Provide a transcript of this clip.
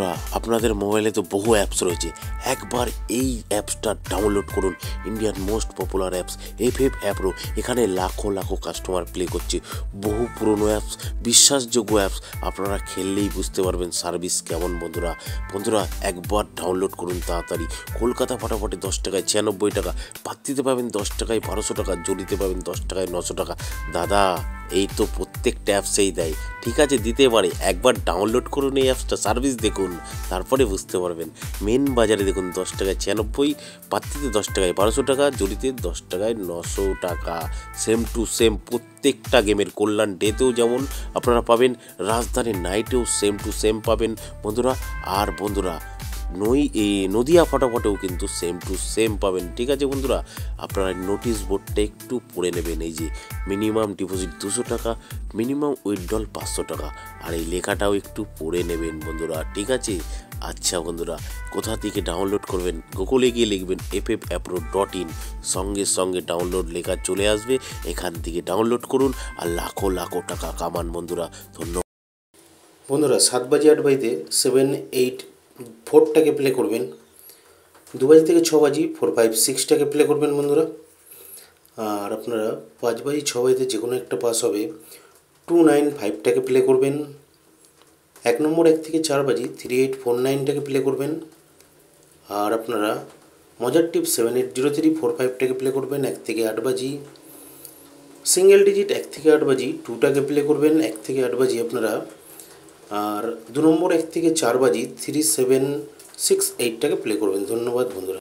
বন্ধুরা, আপনাদের মোবাইলে তো বহু অ্যাপস রয়েছে। একবার এই অ্যাপসটা ডাউনলোড করুন। ইন্ডিয়ার most popular apps FF app pro. এখানে লাখো লাখো কাস্টমার প্লে করছে। বহু পুরনো অ্যাপস, বিশ্বাসযোগ্য অ্যাপস। আপনারা খেললেই বুঝতে পারবেন সার্ভিস কেমন। বন্ধুরা একবার ডাউনলোড করুন তাড়াতাড়ি। কলকাতা ফাটাফাটে 10 টাকায় 96 টাকা, পাত্তিতে পাবেন 10 টাকায় 1200 টাকা, জড়িতে পাবেন 10 টাকায় 900 টাকা। দাদা, এই তো প্রত্যেকটা অ্যাপসেই দেয়। ঠিক আছে, দিতে পারে। একবার ডাউনলোড করুন এই অ্যাপসটা, সার্ভিস দেখুন, তারপরে বুঝতে পারবেন। মেন বাজারে দেখুন 10 টাকায় 96, পাত্তিতে 10 টাকায় 1200 টাকা, জড়িতে 10 টাকায় 900 টাকা। সেম টু সেম প্রত্যেকটা গেমের। কল্যাণ ডেতেও যেমন আপনারা পাবেন, রাজধানী নাইটেও সেম টু সেম পাবেন বন্ধুরা। আর বন্ধুরা, নদিয়া ফটাফটেও কিন্তু সেম টু সেম পাবেন। ঠিক আছে বন্ধুরা, আপনারা নোটিশ বোর্ডটা একটু পড়ে নেবেন। এই যে মিনিমাম ডিপোজিট 200 টাকা, মিনিমাম উইথড্রল 500 টাকা। আর এই লেখাটাও একটু পড়ে নেবেন বন্ধুরা। ঠিক আছে, আচ্ছা বন্ধুরা, কোথা থেকে ডাউনলোড করবেন? গুগলে গিয়ে লিখবেন ffapro.in, সঙ্গে সঙ্গে ডাউনলোড লেখা চলে আসবে। এখান থেকে ডাউনলোড করুন আর লাখো লাখো টাকা কামান বন্ধুরা। ধন্যবাদ বন্ধুরা। 7 বাজে 8 বাজে 7, 8, 4টাকে প্লে করবেন। 2 বাজে থেকে 6 বাজে 4, 5, 6টাকে প্লে করবেন বন্ধুরা। আর আপনারা 5 বাজে 6 বাজে যে কোনো একটা পাস হবে 2, 9, 5টাকে প্লে করবেন। 1 নম্বর 1 থেকে 4 বাজে 3, 8, 4, 9টাকে প্লে করবেন। আর আপনারা মজার টিপ 7, 8, 0, 3, 4, 5টাকে প্লে করবেন। 1 থেকে 8 বাজে সিঙ্গেল ডিজিট 1 থেকে 8 বাজে 2টাকে প্লে করবেন। 1 থেকে 8 বাজে আপনারা। আর 2 নম্বর 1 থেকে 4 বাজে 3, 7, 6, 8টাকে প্লে করবেন। ধন্যবাদ বন্ধুরা।